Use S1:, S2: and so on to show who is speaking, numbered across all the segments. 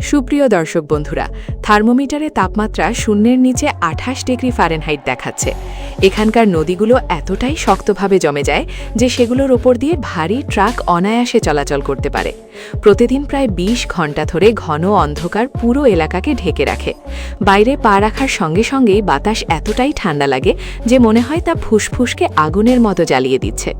S1: সুপ্রিয় দর্শক বন্ধুরা, থার্মোমিটারে তাপমাত্রা শূন্যের নিচে ২৮ ডিগ্রি ফারেনহাইট দেখাচ্ছে। এখানকার নদীগুলো এতটাই শক্তভাবে জমে যায় যে সেগুলোর ওপর দিয়ে ভারী ট্রাক অনায়াসে চলাচল করতে পারে। প্রতিদিন প্রায় ২০ ঘন্টা ধরে ঘন অন্ধকার পুরো এলাকাকে ঢেকে রাখে। বাইরে পা রাখার সঙ্গে সঙ্গেই বাতাস এতটাই ঠান্ডা লাগে যে মনে হয় তা ফুসফুসকে আগুনের মতো জ্বালিয়ে দিচ্ছে।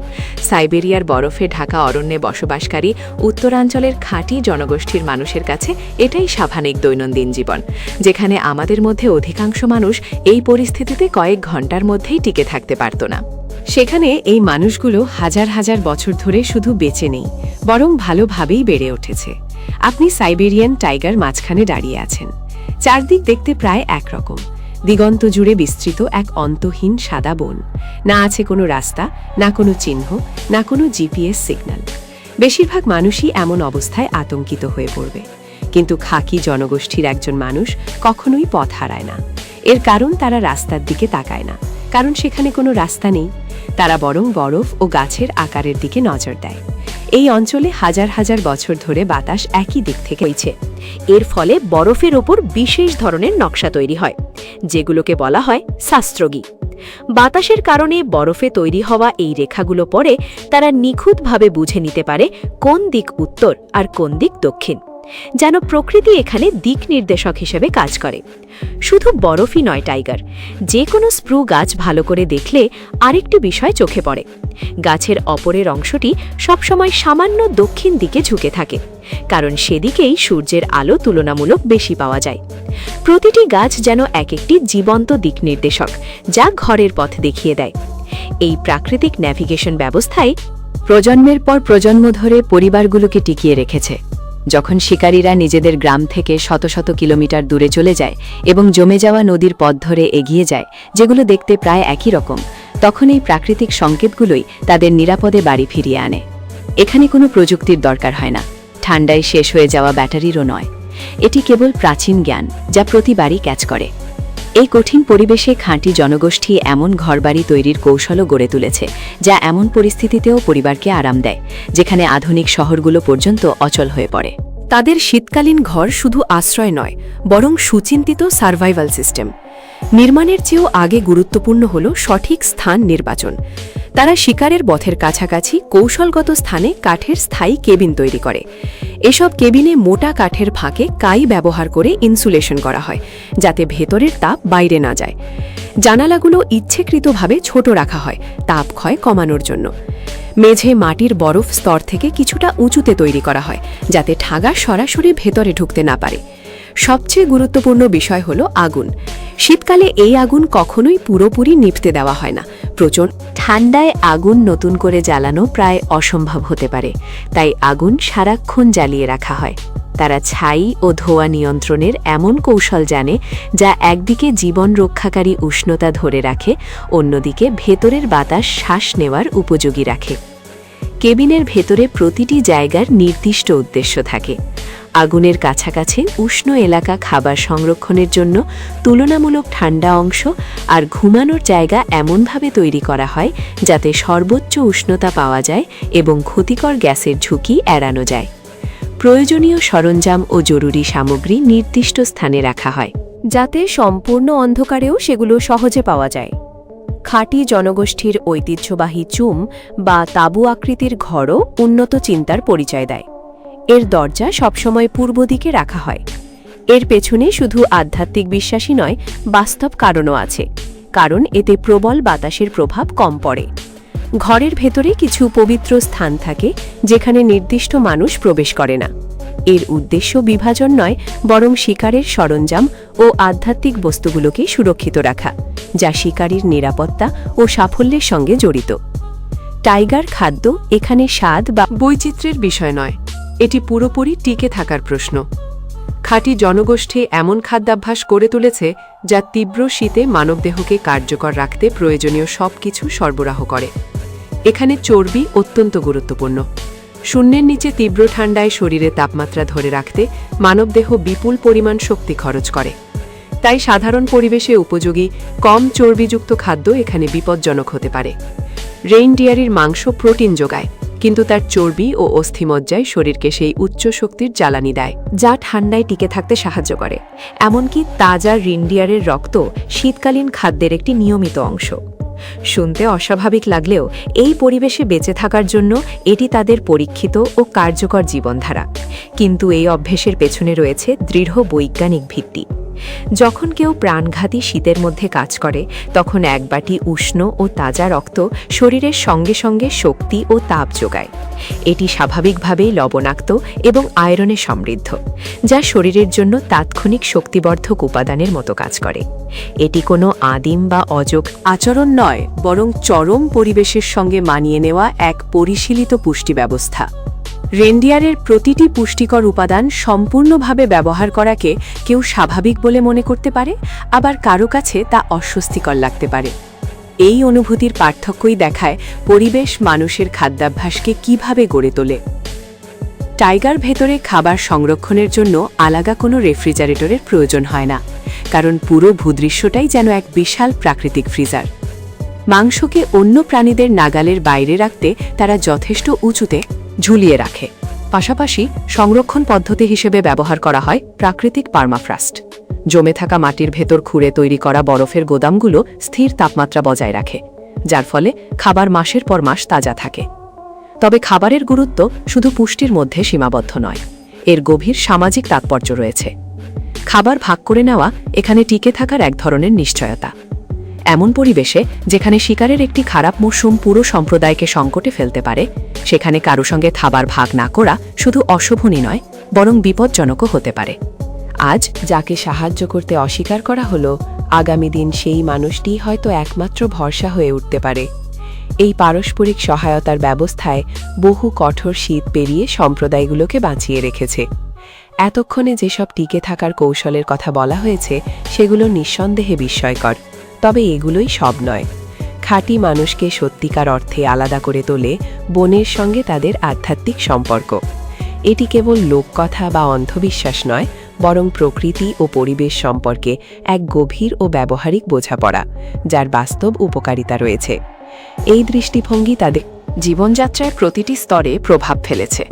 S1: সাইবেরিয়ার বরফে ঢাকা অরণ্যে বসবাসকারী উত্তরাঞ্চলের খাঁটি জনগোষ্ঠীর মানুষের কাছে এটাই স্বাভাবিক দৈনন্দিন জীবন, যেখানে আমাদের মধ্যে অধিকাংশ মানুষ এই পরিস্থিতিতে কয়েক ঘন্টার মধ্যেই টিকে থাকতে পারত না।
S2: সেখানে এই মানুষগুলো হাজার হাজার বছর ধরে শুধু বেঁচে নেই, বরং ভালোভাবেই বেড়ে উঠেছে। আপনি সাইবেরিয়ান টাইগার মাঝখানে দাঁড়িয়ে আছেন। চারদিক দেখতে প্রায় একরকম, দিগন্ত জুড়ে বিস্তৃত এক অন্তহীন সাদা বন। না আছে কোনো রাস্তা, না কোনো চিহ্ন, না কোনো জিপিএস সিগন্যাল। বেশিরভাগ মানুষই এমন অবস্থায় আতঙ্কিত হয়ে পড়বে, কিন্তু খাকি জনগোষ্ঠীর একজন মানুষ কখনোই পথ হারায় না। এর কারণ তারা রাস্তার দিকে তাকায় না, কারণ সেখানে কোনো রাস্তা নেই। তারা বরং বরফ ও গাছের আকারের দিকে নজর দেয়। এই অঞ্চলে হাজার হাজার বছর ধরে বাতাস একই দিক থেকে হয়েছে।
S3: এর ফলে বরফের ওপর বিশেষ ধরনের নকশা তৈরি হয়, যেগুলোকে বলা হয় শাস্ত্রগী। বাতাসের কারণে বরফে তৈরি হওয়া এই রেখাগুলো পরে তারা নিখুঁতভাবে বুঝে নিতে পারে কোন দিক উত্তর আর কোন দিক দক্ষিণ, যেন প্রকৃতি এখানে দিক নির্দেশক হিসেবে কাজ করে। শুধু বরফই নয় টাইগার, যে কোনো স্প্রু গাছ ভালো করে দেখলে আরেকটি বিষয় চোখে পড়ে। গাছের অপরের অংশটি সবসময় সামান্য দক্ষিণ দিকে ঝুঁকে থাকে, কারণ সেদিকেই সূর্যের আলো তুলনামূলক বেশি পাওয়া যায়। প্রতিটি গাছ যেন এক একটি জীবন্ত দিক নির্দেশক, যা ঘরের পথ দেখিয়ে দেয়। এই প্রাকৃতিক ন্যাভিগেশন ব্যবস্থায়
S1: প্রজন্মের পর প্রজন্ম ধরে পরিবারগুলোকে টিকিয়ে রেখেছে। যখন শিকারীরা নিজেদের গ্রাম থেকে শত শত কিলোমিটার দূরে চলে যায় এবং জমে যাওয়া নদীর পথ ধরে এগিয়ে যায়, যেগুলো দেখতে প্রায় একই রকম, তখন এই প্রাকৃতিক সংকেতগুলোই তাদের নিরাপদে বাড়ি ফিরিয়ে আনে। এখানে কোনো প্রযুক্তির দরকার হয় না, ঠান্ডায় শেষ হয়ে যাওয়া ব্যাটারিরও নয়। এটি কেবল প্রাচীন জ্ঞান, যা প্রতিবারই ক্যাচ করে। এই কঠিন পরিবেশে খাঁটি জনগোষ্ঠী এমন ঘরবাড়ি তৈরির কৌশলও গড়ে তুলেছে, যা এমন পরিস্থিতিতেও পরিবারকে আরাম দেয়, যেখানে আধুনিক শহরগুলো পর্যন্ত অচল হয়ে পড়ে।
S2: তাদের শীতকালীন ঘর শুধু আশ্রয় নয়, বরং সুচিন্তিত সার্ভাইভাল সিস্টেম। নির্মাণের চেয়েও আগে গুরুত্বপূর্ণ হল সঠিক স্থান নির্বাচন। তারা শিকারের পথের কাছাকাছি কৌশলগত স্থানে কাঠের স্থায়ী কেবিন তৈরি করে। এসব কেবিনে মোটা কাঠের ফাঁকে কাই ব্যবহার করে ইনসুলেশন করা হয়, যাতে ভেতরের তাপ বাইরে না যায়। জানালাগুলো ইচ্ছেকৃতভাবে ছোট রাখা হয় তাপ ক্ষয় কমানোর জন্য। মেঝে মাটির বরফ স্তর থেকে কিছুটা উঁচুতে তৈরি করা হয়, যাতে ঠাগা সরাসরি ভেতরে ঢুকতে না পারে। সবচেয়ে গুরুত্বপূর্ণ বিষয় হল আগুন। শীতকালে এই আগুন কখনোই পুরোপুরি নিভতে দেওয়া হয় না। প্রচণ্ড
S3: ঠান্ডায় আগুন নতুন করে জ্বালানো প্রায় অসম্ভব হতে পারে, তাই আগুন সারাক্ষণ জ্বালিয়ে রাখা হয়। তারা ছাই ও ধোঁয়া নিয়ন্ত্রণের এমন কৌশল জানে, যা একদিকে জীবন রক্ষাকারী উষ্ণতা ধরে রাখে, অন্যদিকে ভেতরের বাতাস শ্বাস নেওয়ার উপযোগী রাখে। কেবিনের ভেতরে প্রতিটি জায়গার নির্দিষ্ট উদ্দেশ্য থাকে। আগুনের কাছাকাছি উষ্ণ এলাকা খাবার সংরক্ষণের জন্য, তুলনামূলক ঠান্ডা অংশ আর ঘুমানোর জায়গা এমনভাবে তৈরি করা হয় যাতে সর্বোচ্চ উষ্ণতা পাওয়া যায় এবং ক্ষতিকর গ্যাসের ঝুঁকি এড়ানো যায়। প্রয়োজনীয় সরঞ্জাম ও জরুরি সামগ্রী নির্দিষ্ট স্থানে রাখা হয়,
S2: যাতে সম্পূর্ণ অন্ধকারেও সেগুলো সহজে পাওয়া যায়। খাঁটি জনগোষ্ঠীর ঐতিহ্যবাহী চুম বা তাঁবু আকৃতির ঘরও উন্নত চিন্তার পরিচয় দেয়। এর দরজা সবসময় পূর্ব দিকে রাখা হয়। এর পেছনে শুধু আধ্যাত্মিক বিশ্বাসই নয়, বাস্তব কারণও আছে, কারণ এতে প্রবল বাতাসের প্রভাব কম পড়ে। ঘরের ভেতরে কিছু পবিত্র স্থান থাকে, যেখানে নির্দিষ্ট মানুষ প্রবেশ করে না। এর উদ্দেশ্য বিভাজন নয়, বরং শিকারের সরঞ্জাম ও আধ্যাত্মিক বস্তুগুলোকে সুরক্ষিত রাখা, যা শিকারীর নিরাপত্তা ও সাফল্যের সঙ্গে জড়িত। টাইগার খাদ্য এখানে স্বাদ বা
S1: বৈচিত্র্যের বিষয় নয়, এটি পুরোপুরি টিকে থাকার প্রশ্ন। খাঁটি জনগোষ্ঠী এমন খাদ্যাভ্যাস করে তুলেছে, যা তীব্র শীতে মানবদেহকে কার্যকর রাখতে প্রয়োজনীয় সবকিছু সরবরাহ করে। এখানে চর্বি অত্যন্ত গুরুত্বপূর্ণ। শূন্যের নিচে তীব্র ঠান্ডায় শরীরে তাপমাত্রা ধরে রাখতে মানবদেহ বিপুল পরিমাণ শক্তি খরচ করে। তাই সাধারণ পরিবেশে উপযোগী কম চর্বিযুক্ত খাদ্য এখানে বিপজ্জনক হতে পারে। রেইনডিয়ারের মাংস প্রোটিন যোগায়, কিন্তু তার চর্বি ও অস্থিমজ্জায় শরীরকে সেই উচ্চ শক্তির জ্বালানি দেয়,
S3: যা ঠান্ডায় টিকে থাকতে সাহায্য করে। এমনকি তাজা রিনডিয়ারের রক্ত শীতকালীন খাদ্যের একটি নিয়মিত অংশ। শুনতে অস্বাভাবিক লাগলেও এই পরিবেশে বেঁচে থাকার জন্য এটি তাদের পরীক্ষিত ও কার্যকর জীবনধারা। কিন্তু এই অভ্যেসের পেছনে রয়েছে দৃঢ় বৈজ্ঞানিক ভিত্তি। যখন কেউ প্রাণঘাতী শীতের মধ্যে কাজ করে, তখন এক বাটি উষ্ণ ও তাজা রক্ত শরীরের সঙ্গে সঙ্গে শক্তি ও তাপ যোগায়। এটি স্বাভাবিকভাবেই লবণাক্ত এবং আয়রনে সমৃদ্ধ, যা শরীরের জন্য তাৎক্ষণিক শক্তিবর্ধক উপাদানের মতো কাজ করে। এটি কোনো আদিম বা অযোগ
S1: আচরণ নয়, বরং চরম পরিবেশের সঙ্গে মানিয়ে নেওয়া এক পরিশীলিত পুষ্টি ব্যবস্থা। রেনডিয়ারের প্রতিটি পুষ্টিকর উপাদান সম্পূর্ণভাবে ব্যবহার করাকে কেউ স্বাভাবিক বলে মনে করতে পারে, আবার কারো কাছে তা অস্বস্তিকর লাগতে পারে। এই অনুভূতির পার্থক্যই দেখায় পরিবেশ মানুষের খাদ্যাভ্যাসকে কিভাবে গড়ে তোলে। টাইগার ভেতরে খাবার সংরক্ষণের জন্য আলাদা কোনো রেফ্রিজারেটরের প্রয়োজন হয় না, কারণ পুরো ভূদৃশ্যটাই যেন এক বিশাল প্রাকৃতিক ফ্রিজার। মাংসকে অন্য প্রাণীদের নাগালের বাইরে রাখতে তারা যথেষ্ট উঁচুতে ঝুলিয়ে রাখে। পাশাপাশি সংরক্ষণ পদ্ধতি হিসেবে ব্যবহার করা হয় প্রাকৃতিক পার্মাফ্রস্ট। জমে থাকা মাটির ভেতর খুঁড়ে তৈরি করা বরফের গোদামগুলো স্থির তাপমাত্রা বজায় রাখে, যার ফলে খাবার মাসের পর মাস তাজা থাকে। তবে খাবারের গুরুত্ব শুধু পুষ্টির মধ্যে সীমাবদ্ধ নয়, এর গভীর সামাজিক তাৎপর্য রয়েছে। খাবার ভাগ করে নেওয়া এখানে টিকে থাকার এক ধরনের নিশ্চয়তা। এমন পরিবেশে যেখানে শিকারের একটি খারাপ মৌসুম পুরো সম্প্রদায়কে সংকটে ফেলতে পারে, সেখানে কারো সঙ্গে খাবার ভাগ না করা শুধু অশোভনী নয়, বরং বিপজ্জনকও হতে পারে।
S2: আজ যাকে সাহায্য করতে অস্বীকার করা হলো, আগামী দিন সেই মানুষটিই হয়তো একমাত্র ভরসা হয়ে উঠতে পারে। এই পারস্পরিক সহায়তার ব্যবস্থায় বহু কঠোর শীত পেরিয়ে সম্প্রদায়গুলোকে বাঁচিয়ে রেখেছে। এতক্ষণে যেসব টিকে থাকার কৌশলের কথা বলা হয়েছে, সেগুলো নিঃসন্দেহে বিস্ময়কর, তবে এগুলোই সব নয়। খাঁটি মানুষকে সত্যিকার অর্থে আলাদা করে তোলে বনের সঙ্গে তাদের আধ্যাত্মিক সম্পর্ক। এটি কেবল লোককথা বা অন্ধবিশ্বাস নয়, বরং প্রকৃতি ও পরিবেশ সম্পর্কে এক গভীর ও ব্যবহারিক বোঝাপড়া, যার বাস্তব উপকারিতা রয়েছে। এই দৃষ্টিভঙ্গি তাদের
S1: জীবনযাত্রায় প্রতিটি স্তরে প্রভাব ফেলেছে।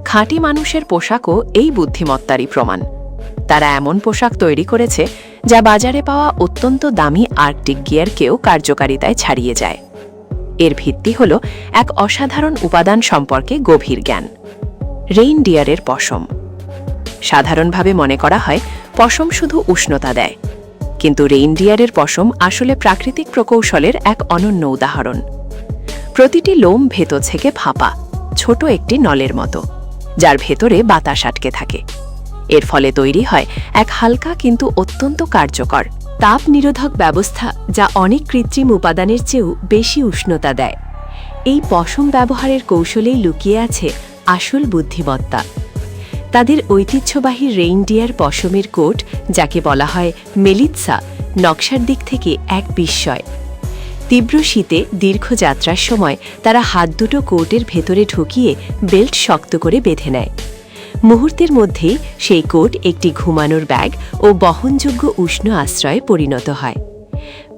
S1: খাঁটি মানুষের পোশাকও এই বুদ্ধিমত্তারই প্রমাণ। তারা এমন পোশাক তৈরি করেছে যা বাজারে পাওয়া অত্যন্ত দামি আর্কটিক গিয়ারকেও কার্যকারিতায় ছাড়িয়ে যায়। এর ভিত্তি হল এক অসাধারণ উপাদান সম্পর্কে গভীর জ্ঞান: রেইনডিয়ারের পশম। সাধারণভাবে মনে করা হয় পশম শুধু উষ্ণতা দেয়, কিন্তু রেইনডিয়ারের পশম আসলে প্রাকৃতিক প্রকৌশলের এক অনন্য উদাহরণ। প্রতিটি লোম ভেতর থেকে ফাঁপা, ছোট একটি নলের মতো, যার ভেতরে বাতাস আটকে থাকে। এর ফলে তৈরি হয় এক হালকা কিন্তু অত্যন্ত কার্যকর তাপ নিরোধক ব্যবস্থা, যা অনেক কৃত্রিম উপাদানের চেয়েও বেশি উষ্ণতা দেয়। এই পশম ব্যবহারের কৌশলেই লুকিয়ে আছে আসল বুদ্ধিমত্তা। তাদের ঐতিহ্যবাহী রেইনডিয়ার পশমের কোট, যাকে বলা হয় মেলিৎসা, নকশার দিক থেকে এক বিস্ময়। তীব্র শীতে দীর্ঘ যাত্রার সময় তারা হাত দুটো কোটের ভেতরে ঢুকিয়ে বেল্ট শক্ত করে বেঁধে নেয়। মুহূর্তের মধ্যেই সেই কোট একটি ঘুমানোর ব্যাগ ও বহনযোগ্য উষ্ণ আশ্রয়ে পরিণত হয়।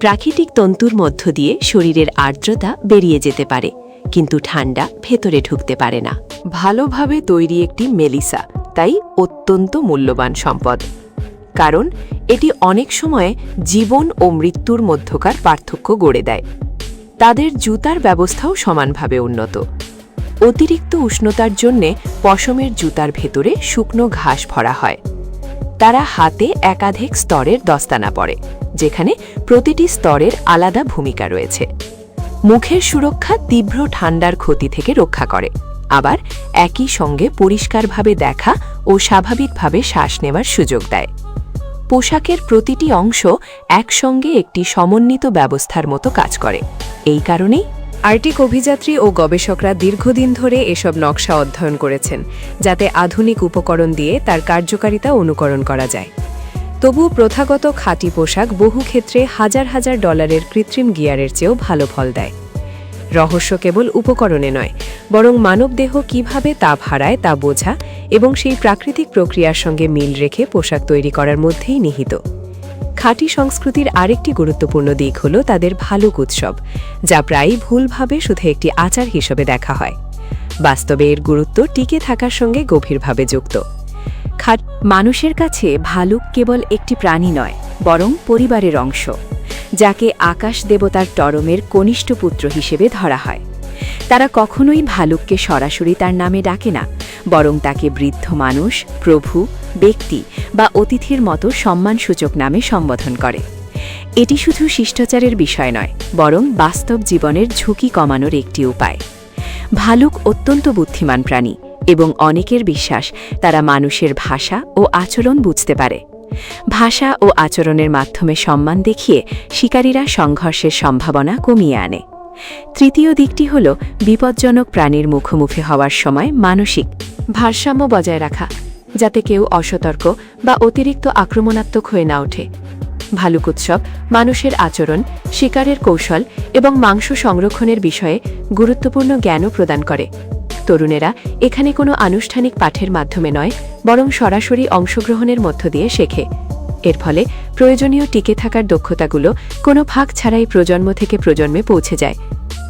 S1: প্রাকৃতিক তন্তুর মধ্য দিয়ে শরীরের আর্দ্রতা বেরিয়ে যেতে পারে, কিন্তু ঠান্ডা ভেতরে ঢুকতে পারে না। ভালোভাবে তৈরি একটি মেলিসা তাই অত্যন্ত মূল্যবান সম্পদ, কারণ এটি অনেক সময় জীবন ও মৃত্যুর মধ্যকার পার্থক্য গড়ে দেয়। তাদের জুতার ব্যবস্থাও সমানভাবে উন্নত। অতিরিক্ত উষ্ণতার জন্যে পশমের জুতার ভেতরে শুকনো ঘাস ভরা হয়। তারা হাতে একাধিক স্তরের দস্তানা পরে, যেখানে প্রতিটি স্তরের আলাদা ভূমিকা রয়েছে। মুখের সুরক্ষা তীব্র ঠান্ডার ক্ষতি থেকে রক্ষা করে, আবার একই সঙ্গে পরিষ্কারভাবে দেখা ও স্বাভাবিকভাবে শ্বাস নেওয়ার সুযোগ দেয়। পোশাকের প্রতিটি অংশ একসঙ্গে একটি সমন্বিত ব্যবস্থার মতো কাজ করে। এই কারণেই আর্কটিক অভিযাত্রী ও গবেষকরা দীর্ঘদিন ধরে এসব নকশা অধ্যয়ন করেছেন, যাতে আধুনিক উপকরণ দিয়ে তার কার্যকারিতা অনুকরণ করা যায়। তবুও প্রথাগত খাঁটি পোশাক বহু ক্ষেত্রে হাজার হাজার ডলারের কৃত্রিম গিয়ারের চেয়েও ভালো ফল দেয়। রহস্য কেবল উপকরণে নয়, বরং মানবদেহ কিভাবে তাপ হারায় তা বোঝা এবং সেই প্রাকৃতিক প্রক্রিয়ার সঙ্গে মিল রেখে পোশাক তৈরি করার মধ্যেই নিহিত। খাঁটি সংস্কৃতির আরেকটি গুরুত্বপূর্ণ দিক হল তাদের ভালুক উৎসব, যা প্রায়ই ভুলভাবে শুধু একটি আচার হিসেবে দেখা হয়।
S2: বাস্তবে এর গুরুত্ব টিকে থাকার সঙ্গে গভীরভাবে যুক্ত। মানুষের কাছে ভালুক কেবল একটি প্রাণী নয়, বরং পরিবারের অংশ, যাকে আকাশ দেবতার টরমের কনিষ্ঠ পুত্র হিসেবে ধরা হয়। তারা কখনোই ভালুককে সরাসরি তার নামে ডাকে না, বরং তাকে বৃদ্ধ মানুষ, প্রভু, ব্যক্তি বা অতিথির মতো সম্মানসূচক নামে সম্বোধন করে। এটি শুধু শিষ্টাচারের বিষয় নয়, বরং বাস্তব জীবনের ঝুঁকি কমানোর একটি উপায়। ভালুক অত্যন্ত বুদ্ধিমান প্রাণী এবং অনেকের বিশ্বাস তারা মানুষের ভাষা ও আচরণ বুঝতে পারে। ভাষা ও আচরণের মাধ্যমে সম্মান দেখিয়ে শিকারীরা সংঘর্ষের সম্ভাবনা কমিয়ে আনে। তৃতীয় দিকটি হল বিপজ্জনক প্রাণীর মুখোমুখি হওয়ার সময় মানসিক
S1: ভারসাম্য বজায় রাখা, যাতে কেউ অসতর্ক বা অতিরিক্ত আক্রমণাত্মক হয়ে না ওঠে। ভালুক উৎসব মানুষের আচরণ, শিকারের কৌশল এবং মাংস সংরক্ষণের বিষয়ে গুরুত্বপূর্ণ জ্ঞানও প্রদান করে। তরুণেরা এখানে কোনো আনুষ্ঠানিক পাঠের মাধ্যমে নয়, বরং সরাসরি অংশগ্রহণের মধ্য দিয়ে শেখে। এর ফলে প্রয়োজনীয় টিকে থাকার দক্ষতাগুলো কোনো ফাঁক ছাড়াই প্রজন্ম থেকে প্রজন্মে পৌঁছে যায়।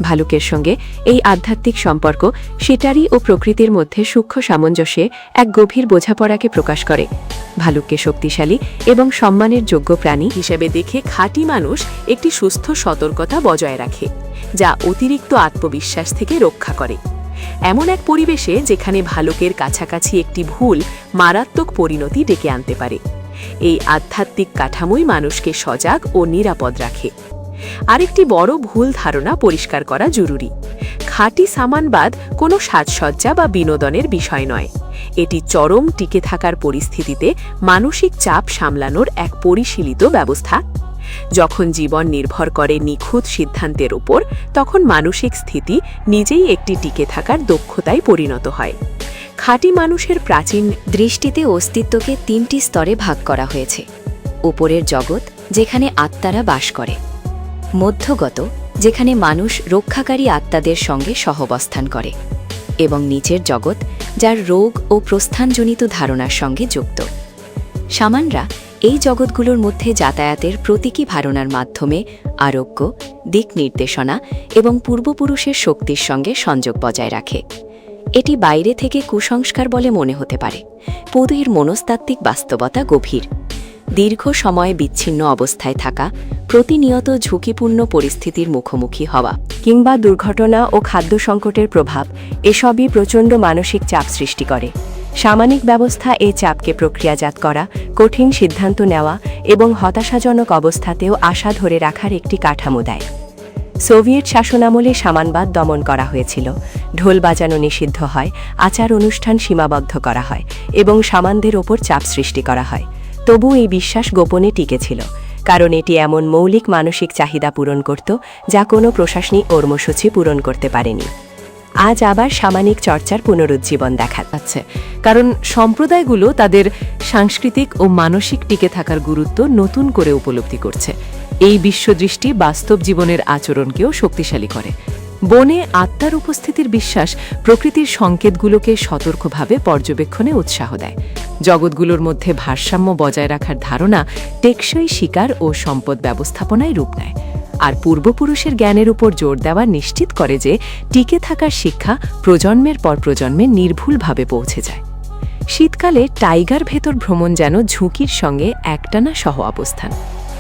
S1: ভালুকের সঙ্গে এই আধ্যাত্মিক সম্পর্ক শিকারী ও প্রকৃতির মধ্যে সূক্ষ্ম সামঞ্জস্যে এক গভীর বোঝাপড়াকে প্রকাশ করে। ভালুককে শক্তিশালী এবং সম্মানের যোগ্য প্রাণী হিসেবে দেখে খাঁটি মানুষ একটি সুস্থ সতর্কতা বজায় রাখে, যা অতিরিক্ত আত্মবিশ্বাস থেকে রক্ষা করে। এমন এক পরিবেশে যেখানে ভালুকের কাছাকাছি একটি ভুল মারাত্মক পরিণতি ডেকে আনতে পারে। এই আধ্যাত্মিক কাঠামোই মানুষকে সজাগ ও নিরাপদ রাখে। আরেকটি বড় ভুল ধারণা পরিষ্কার করা জরুরি। খাঁটি সামানবাদ কোনো সাজসজ্জা বা বিনোদনের বিষয় নয়। এটি চরম টিকে থাকার পরিস্থিতিতে মানসিক চাপ সামলানোর এক পরিশীলিত ব্যবস্থা। যখন জীবন নির্ভর করে নিখুঁত সিদ্ধান্তের উপর, তখন মানসিক স্থিতি নিজেই একটি টিকে থাকার দক্ষতায় পরিণত হয়। খাঁটি মানুষের প্রাচীন
S3: দৃষ্টিতে অস্তিত্বকে 3টি স্তরে ভাগ করা হয়েছে। উপরের জগৎ, যেখানে আত্মারা বাস করে; মধ্যগত, যেখানে মানুষ রক্ষাকারী আত্মাদের সঙ্গে সহাবস্থান করে; এবং নিচের জগৎ, যার রোগ ও প্রস্থানজনিত ধারণার সঙ্গে যুক্ত। শামানরা এই জগৎগুলোর মধ্যে যাতায়াতের প্রতীকী ধারণার মাধ্যমে আরোগ্য, দিক নির্দেশনা এবং পূর্বপুরুষের শক্তির সঙ্গে সংযোগ বজায় রাখে। এটি বাইরে থেকে কুসংস্কার বলে মনে হতে পারে, কিন্তু এর মনস্তাত্ত্বিক বাস্তবতা গভীর। দীর্ঘ সময় বিচ্ছিন্ন অবস্থায় থাকা, প্রতিনিয়ত ঝুঁকিপূর্ণ পরিস্থিতির মুখোমুখি হওয়া
S2: কিংবা দুর্ঘটনা ও খাদ্য সংকটের প্রভাব, এসবই প্রচণ্ড মানসিক চাপ সৃষ্টি করে। সামাজিক ব্যবস্থা এই চাপকে প্রক্রিয়াজাত করা, কঠিন সিদ্ধান্ত নেওয়া এবং হতাশাজনক অবস্থাতেও আশা ধরে রাখার একটি কাঠামো দেয়। সোভিয়েত শাসনামলে সামানবাদ দমন করা হয়েছিল। ঢোল বাজানো নিষিদ্ধ হয়, আচার অনুষ্ঠান সীমাবদ্ধ করা হয় এবং সামানদের ওপর চাপ সৃষ্টি করা হয়। তবু এই বিশ্বাস গোপনে টিকেছিল, কারণ এটি এমন মৌলিক মানসিক চাহিদা পূরণ করত যা কোনো প্রশাসনিক কর্মসূচি পূরণ করতে পারেনি। আজ আবার সামাজিক চর্চার পুনরুজ্জীবন দেখা যাচ্ছে, কারণ সম্প্রদায়গুলো তাদের সাংস্কৃতিক ও মানসিক টিকে থাকার গুরুত্ব নতুন করে উপলব্ধি করছে। এই বিশ্বদৃষ্টি বাস্তব জীবনের আচরণকেও শক্তিশালী করে। বনে আত্মার উপস্থিতির বিশ্বাস প্রকৃতির সংকেতগুলোকে সতর্কভাবে পর্যবেক্ষণে উৎসাহ দেয়। জগৎগুলোর মধ্যে ভারসাম্য বজায় রাখার ধারণা টেকসই শিকার ও সম্পদ ব্যবস্থাপনায় রূপ নেয়। আর পূর্বপুরুষের জ্ঞানের উপর জোর দেওয়া নিশ্চিত করে যে টিকে থাকার শিক্ষা প্রজন্মের পর প্রজন্মে নির্ভুলভাবে পৌঁছে যায়। শীতকালে টাইগার ভেতর ভ্রমণ যেন ঝুঁকির সঙ্গে একটানা সহ অবস্থান।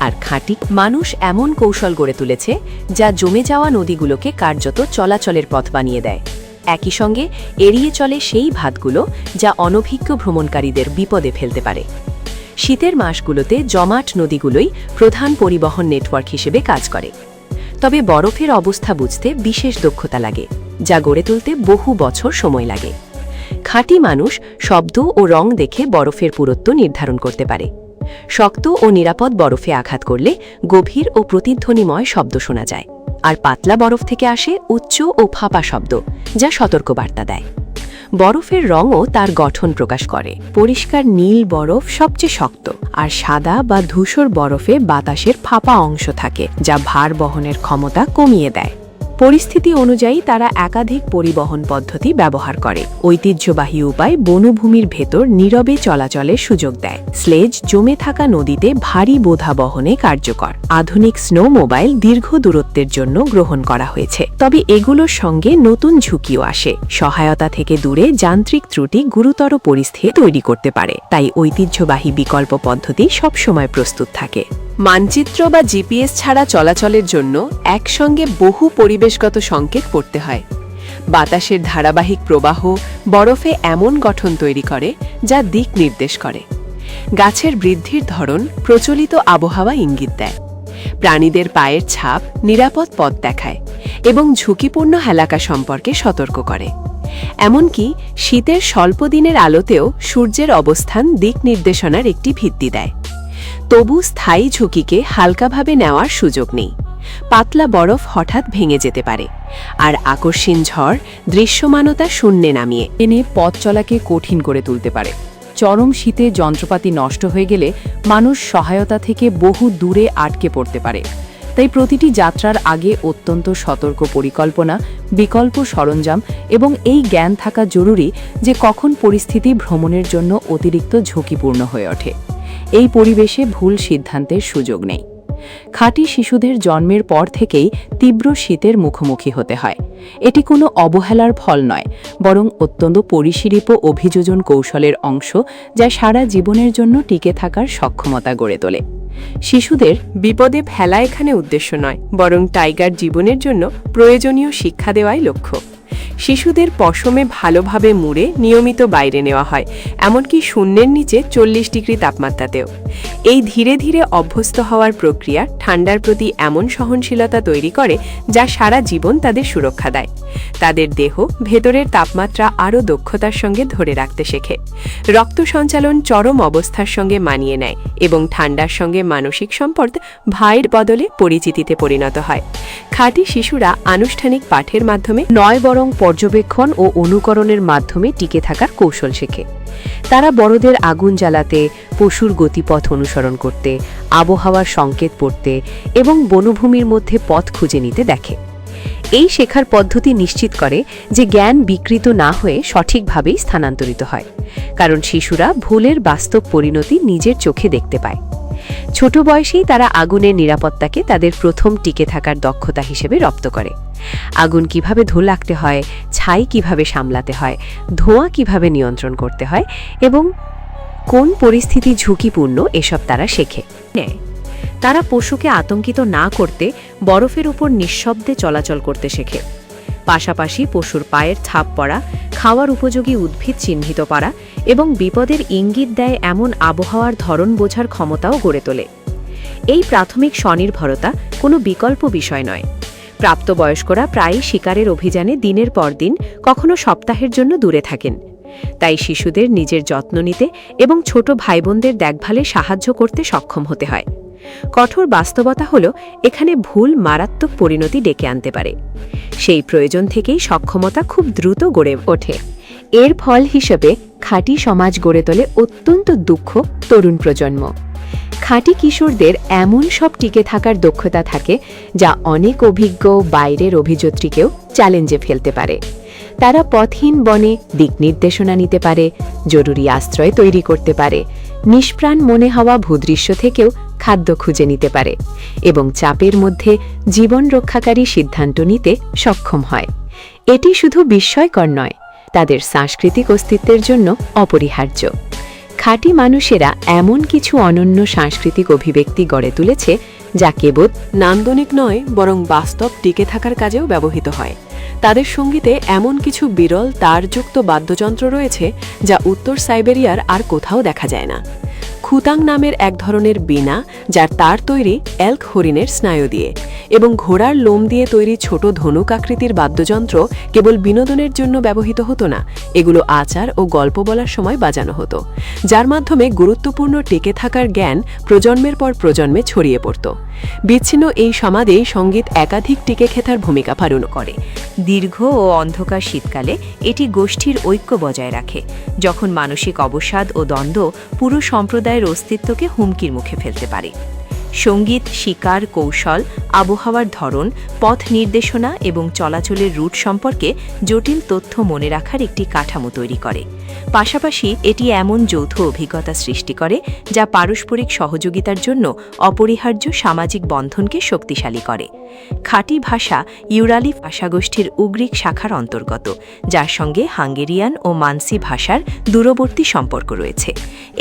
S2: আর খাঁটি মানুষ এমন কৌশল গড়ে তুলেছে যা জমে যাওয়া নদীগুলোকে কার্যত চলাচলের পথ বানিয়ে দেয়। একই সঙ্গে এড়িয়ে চলে সেই ভাতগুলো যা অনভিজ্ঞ ভ্রমণকারীদের বিপদে ফেলতে পারে। শীতের মাসগুলোতে জমাট নদীগুলোই প্রধান পরিবহন নেটওয়ার্ক হিসেবে কাজ করে। তবে বরফের অবস্থা বুঝতে বিশেষ দক্ষতা লাগে, যা গড়ে তুলতে বহু বছর সময় লাগে। খাঁটি মানুষ শব্দ ও রং দেখে বরফের পুরুত্ব নির্ধারণ করতে পারে। শক্ত ও নিরাপদ বরফে আঘাত করলে গভীর ও প্রতিধ্বনিময় শব্দ শোনা যায়, আর পাতলা বরফ থেকে আসে উচ্চ ও ফাঁপা শব্দ, যা সতর্কবার্তা দেয়। বরফের রঙও তার গঠন প্রকাশ করে। পরিষ্কার নীল বরফ সবচেয়ে শক্ত, আর সাদা বা ধূসর বরফে বাতাসের ফাঁপা অংশ থাকে, যা ভার বহনের ক্ষমতা কমিয়ে দেয়। পরিস্থিতি অনুযায়ী তারা একাধিক পরিবহন পদ্ধতি ব্যবহার করে। ঐতিহ্যবাহী উপায় বনভূমির ভেতর নীরবে চলাচলের সুযোগ দেয়। স্লেজ জমে থাকা নদীতে ভারী বোঝা বহনে কার্যকর। আধুনিক স্নো মোবাইল দীর্ঘ দূরত্বের জন্য গ্রহণ করা হয়েছে। তবে এগুলোর সঙ্গে নতুন ঝুঁকিও আসে। সহায়তা থেকে দূরে যান্ত্রিক ত্রুটি গুরুতর পরিস্থিতি তৈরি করতে পারে। তাই ঐতিহ্যবাহী বিকল্প পদ্ধতি সবসময় প্রস্তুত থাকে। মানচিত্র বা জিপিএস ছাড়া চলাচলের জন্য একসঙ্গে বহু পরিবেশগত সংকেত পড়তে হয়। বাতাসের ধারাবাহিক প্রবাহ বরফে এমন গঠন তৈরি করে যা দিক নির্দেশ করে। গাছের বৃদ্ধির ধরন প্রচলিত আবহাওয়া ইঙ্গিত দেয়। প্রাণীদের পায়ের ছাপ নিরাপদ পথ দেখায় এবং ঝুঁকিপূর্ণ এলাকা সম্পর্কে সতর্ক করে। এমনকি শীতের স্বল্প দিনের আলোতেও সূর্যের অবস্থান দিক নির্দেশনার একটি ভিত্তি দেয়। তবু স্থায়ী ঝুঁকিকে হালকাভাবে নেওয়ার সুযোগ নেই। পাতলা বরফ হঠাৎ ভেঙে যেতে পারে, আর আকস্মিক ঝড় দৃশ্যমানতা শূন্যে নামিয়ে
S1: এনে পথ চলাকে কঠিন করে তুলতে পারে। চরম শীতে যন্ত্রপাতি নষ্ট হয়ে গেলে মানুষ সহায়তা থেকে বহু দূরে আটকে পড়তে পারে। তাই প্রতিটি যাত্রার আগে অত্যন্ত সতর্ক পরিকল্পনা, বিকল্প সরঞ্জাম এবং এই জ্ঞান থাকা জরুরি যে কখন পরিস্থিতি ভ্রমণের জন্য অতিরিক্ত ঝুঁকিপূর্ণ হয়ে ওঠে। এই পরিবেশে ভুল সিদ্ধান্তের সুযোগ নেই। খাঁটি শিশুদের জন্মের পর থেকেই তীব্র শীতের মুখোমুখি হতে হয়। এটি কোনো অবহেলার ফল নয়, বরং অত্যন্ত পরিশীলিত অভিযোজন কৌশলের অংশ, যা সারা জীবনের জন্য টিকে থাকার সক্ষমতা গড়ে তোলে। শিশুদের বিপদে ফেলা এখানে উদ্দেশ্য নয়, বরং টাইগার জীবনের জন্য প্রয়োজনীয় শিক্ষা দেওয়াই লক্ষ্য। শিশুদের পশমে ভালোভাবে মুড়ে নিয়মিত বাইরে নেওয়া হয়, এমনকি শূন্যের নিচে 40 ডিগ্রি তাপমাত্রাতেও। এই ধীরে ধীরে অভ্যস্ত হওয়ার প্রক্রিয়া ঠান্ডার প্রতি এমন সহনশীলতা তৈরি করে যা সারা জীবন তাদের সুরক্ষা দেয়। তাদের দেহ ভেতরের তাপমাত্রা আরও দক্ষতার সঙ্গে ধরে রাখতে শেখে। রক্ত সঞ্চালন চরম অবস্থার সঙ্গে মানিয়ে নেয় এবং ঠান্ডার সঙ্গে মানসিক সম্পর্ক ভাইয়ের বদলে পরিচিতিতে পরিণত হয়। খাঁটি শিশুরা আনুষ্ঠানিক পাঠের মাধ্যমে
S3: নয়, বরং পর্যবেক্ষণ ও অনুকরণের মাধ্যমে টিকে থাকার কৌশল শেখে। তারা বড়দের আগুন জ্বালাতে, পশুর গতিপথ অনুসরণ করতে, আবহাওয়ার সংকেত পড়তে এবং বনভূমির মধ্যে পথ খুঁজে নিতে দেখে। এই শেখার পদ্ধতি নিশ্চিত করে যে জ্ঞান বিকৃত না হয়ে সঠিকভাবেই স্থানান্তরিত হয়, কারণ শিশুরা ভুলের বাস্তব পরিণতি নিজের চোখে দেখতে পায়। ছোট বয়সেই তারা আগুনের নিরাপত্তাকে তাদের প্রথম টিকে থাকার দক্ষতা হিসেবে রপ্ত করে। আগুন কিভাবে ধরে রাখতে হয়, ছাই কিভাবে সামলাতে হয়, ধোঁয়া কিভাবে নিয়ন্ত্রণ করতে হয় এবং কোন পরিস্থিতি ঝুঁকিপূর্ণ, এসব তারা শেখে। তারা পশুকে আতঙ্কিত না করতে বরফের উপর নিঃশব্দে চলাচল করতে শেখে। পাশাপাশি পশুর পায়ের ছাপ পড়া, খাওয়ার উপযোগী উদ্ভিদ চিহ্নিত করা এবং বিপদের ইঙ্গিত দেয় এমন আবহাওয়ার ধরন বোঝার ক্ষমতাও গড়ে তোলে। এই প্রাথমিক স্বনির্ভরতা কোনো বিকল্প বিষয় নয়। প্রাপ্তবয়স্করা প্রায়ই শিকারের অভিযানে দিনের পর দিন, কখনো সপ্তাহের জন্য দূরে থাকেন। তাই শিশুদের নিজের যত্ন নিতে এবং ছোট ভাইবোনদের দেখভালে সাহায্য করতে সক্ষম হতে হয়। কঠোর বাস্তবতা হল এখানে ভুল মারাত্মক পরিণতি ডেকে আনতে পারে। সেই প্রয়োজন থেকেই সক্ষমতা খুব দ্রুত গড়ে ওঠে। এর ফল হিসেবে খাঁটি সমাজ গড়ে তোলে অত্যন্ত দুঃখ তরুণ প্রজন্ম। খাঁটি কিশোরদের এমন সব টিকে থাকার দক্ষতা থাকে যা অনেক অভিজ্ঞ বাইরের অভিযাত্রীকেও চ্যালেঞ্জে ফেলতে পারে। তারা পথহীন বনে দিক নির্দেশনা নিতে পারে, জরুরি আশ্রয় তৈরি করতে পারে, নিষ্প্রাণ মনে হওয়া ভূদৃশ্য থেকেও খাদ্য খুঁজে নিতে পারে এবং চাপের মধ্যে জীবন রক্ষাকারী সিদ্ধান্ত নিতে সক্ষম হয়। এটি শুধু বিস্ময়কর নয়, তাদের সাংস্কৃতিক অস্তিত্বের জন্য অপরিহার্য। খাঁটি মানুষেরা এমন কিছু অনন্য সাংস্কৃতিক অভিব্যক্তি গড়ে তুলেছে যা কেবল নান্দনিক নয়, বরং বাস্তব টিকে থাকার কাজেও ব্যবহৃত হয়। তাদের সঙ্গীতে এমন কিছু বিরল তারযুক্ত বাদ্যযন্ত্র রয়েছে যা উত্তর সাইবেরিয়ার আর কোথাও দেখা যায় না। খুতাং নামের এক ধরনের বীণা, যার তার তৈরি এল্ক হরিণের স্নায়ু দিয়ে, এবং ঘোড়ার লোম দিয়ে তৈরি ছোট ধনুক আকৃতির বাদ্যযন্ত্র কেবল বিনোদনের জন্য ব্যবহৃত হতো না, এগুলো আচার ও গল্প বলার সময় বাজানো হতো, যার মাধ্যমে গুরুত্বপূর্ণ টিকে থাকার জ্ঞান প্রজন্মের পর প্রজন্মে ছড়িয়ে পড়ত। বিচ্ছিন্ন এই সমাজেই সঙ্গীত একাধিক টিকে খেতার ভূমিকা পালন করে। দীর্ঘ ও অন্ধকার শীতকালে এটি গোষ্ঠীর ঐক্য বজায় রাখে, যখন মানসিক অবসাদ ও দ্বন্দ্ব পুরো সম্প্রদায়ের অস্তিত্বকে হুমকির মুখে ফেলতে পারে। সঙ্গীত, শিকার, কৌশল, আবহাওয়ার ধরন, পথ নির্দেশনা এবং চলাচলের রুট সম্পর্কে জটিল তথ্য মনে রাখার একটি কাঠামো তৈরি করে। পাশাপাশি এটি এমন যৌথ অভিজ্ঞতা সৃষ্টি করে যা পারস্পরিক সহযোগিতার জন্য অপরিহার্য সামাজিক বন্ধনকে শক্তিশালী করে। খাঁটি ভাষা ইউরালি ভাষাগোষ্ঠীর উগ্রিক শাখার অন্তর্গত, যার সঙ্গে হাঙ্গেরিয়ান ও মানসি ভাষার দূরবর্তী সম্পর্ক রয়েছে।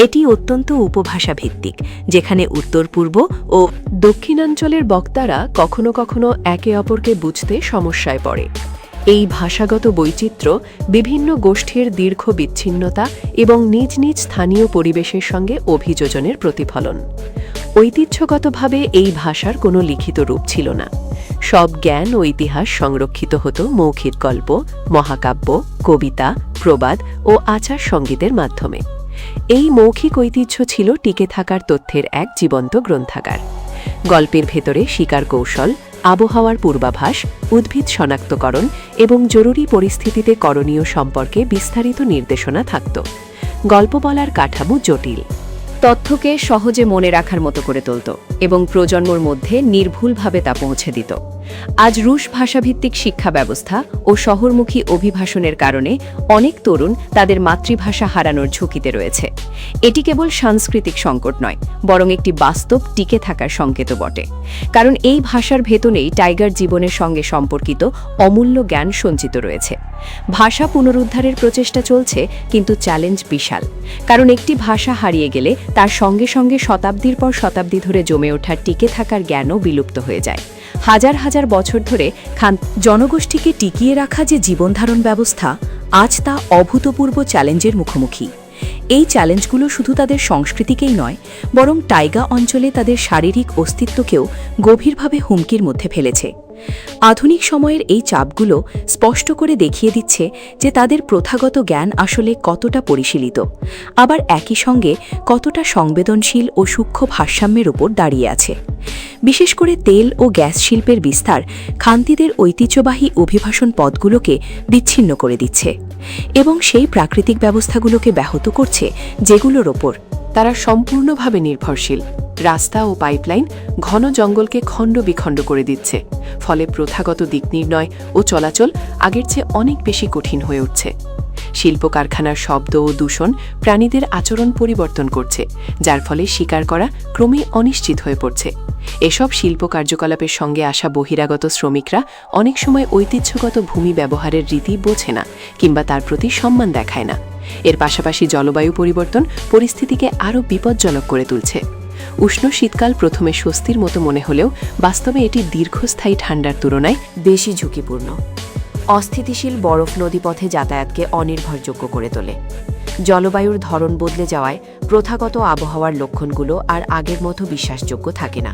S3: এটি অত্যন্ত উপভাষা ভিত্তিক, যেখানে উত্তর পূর্ব ও
S1: দক্ষিণাঞ্চলের বক্তারা কখনো কখনো একে অপরকে বুঝতে সমস্যায় পড়ে। এই ভাষাগত বৈচিত্র্য বিভিন্ন গোষ্ঠীর দীর্ঘ বিচ্ছিন্নতা এবং নিজ নিজ স্থানীয় পরিবেশের সঙ্গে অভিযোজনের প্রতিফলন। ঐতিহ্যগতভাবে এই ভাষার কোনো লিখিত রূপ ছিল না। সব জ্ঞান ও ইতিহাস সংরক্ষিত হতো মৌখিক গল্প, মহাকাব্য, কবিতা, প্রবাদ ও আচার সঙ্গীতের মাধ্যমে। এই মৌখিক ঐতিহ্য ছিল টিকে থাকার তথ্যের এক জীবন্ত গ্রন্থাগার। গল্পের ভেতরে শিকার কৌশল, আবহাওয়ার পূর্বাভাস, উদ্ভিদ শনাক্তকরণ এবং জরুরি পরিস্থিতিতে করণীয় সম্পর্কে বিস্তারিত নির্দেশনা থাকত। গল্প বলার কাঠামো জটিল,
S2: তথ্যকে সহজে মনে রাখার মতো করে তুলত এবং প্রজন্মর মধ্যে নির্ভুলভাবে তা পৌঁছে দিত। আজ রুশ ভাষাভিত্তিক শিক্ষা ব্যবস্থা ও শহরমুখী অভিভাষণের কারণে অনেক তরুণ তাদের মাতৃভাষা হারানোর ঝুঁকিতে রয়েছে। এটি কেবল সাংস্কৃতিক সংকট নয়, বরং একটি বাস্তব টিকে থাকার সংকেতও বটে। কারণ এই ভাষার ভেতরেই টাইগার জীবনের সঙ্গে সম্পর্কিত অমূল্য জ্ঞান সঞ্চিত রয়েছে। ভাষা পুনরুদ্ধারের প্রচেষ্টা চলছে, কিন্তু চ্যালেঞ্জ বিশাল। কারণ একটি ভাষা হারিয়ে গেলে তার সঙ্গে সঙ্গে শতাব্দীর পর শতাব্দী ধরে জমে ওঠা টিকে থাকার জ্ঞানও বিলুপ্ত হয়ে যায়। হাজার হাজার বছর ধরে জনগোষ্ঠীকে টিকিয়ে রাখা যে জীবনধারণ ব্যবস্থা, আজ তা অভূতপূর্ব চ্যালেঞ্জের মুখোমুখি। এই চ্যালেঞ্জগুলো শুধু তাদের সংস্কৃতিকেই নয়, বরং টাইগা অঞ্চলে তাদের শারীরিক অস্তিত্বকেও গভীরভাবে হুমকির মধ্যে ফেলেছে। আধুনিক সময়ের এই চাপগুলো স্পষ্ট করে দেখিয়ে দিচ্ছে যে তাদের প্রথাগত জ্ঞান আসলে কতটা পরিশীলিত, আবার একই সঙ্গে কতটা সংবেদনশীল ও সূক্ষ্ম ভারসাম্যের উপর দাঁড়িয়ে আছে। বিশেষ করে তেল ও গ্যাস শিল্পের বিস্তার খান্তিদের ঐতিহ্যবাহী অভিবাসন পথগুলোকে বিচ্ছিন্ন করে দিচ্ছে এবং সেই প্রাকৃতিক ব্যবস্থাগুলোকে ব্যাহত করছে যেগুলোর ওপর তারা সম্পূর্ণভাবে নির্ভরশীল। রাস্তা ও পাইপলাইন ঘন জঙ্গলকে খণ্ড বিখণ্ড করে দিচ্ছে, ফলে প্রথাগত দিক নির্ণয় ও চলাচল আগের চেয়ে অনেক বেশি কঠিন হয়ে উঠছে। শিল্প কারখানার শব্দ ও দূষণ প্রাণীদের আচরণ পরিবর্তন করছে, যার ফলে শিকার করা ক্রমেই অনিশ্চিত হয়ে পড়ছে। এসব শিল্প কার্যকলাপের সঙ্গে আসা বহিরাগত শ্রমিকরা অনেক সময় ঐতিহ্যগত ভূমি ব্যবহারের রীতি বোঝে না কিংবা তার প্রতি সম্মান দেখায় না। এর পাশাপাশি জলবায়ু পরিবর্তন পরিস্থিতিকে আরও বিপজ্জনক করে তুলছে। উষ্ণ শীতকাল প্রথমে স্বস্তির মতো মনে হলেও বাস্তবে এটি দীর্ঘস্থায়ী ঠান্ডার তুলনায় বেশি ঝুঁকিপূর্ণ। অস্থিতিশীল বরফ নদীপথে যাতায়াতকে অনির্ভরযোগ্য করে তোলে। জলবায়ুর ধরন বদলে যাওয়ায় প্রথাগত আবহাওয়ার লক্ষণগুলো আর আগের মতো বিশ্বাসযোগ্য থাকে না।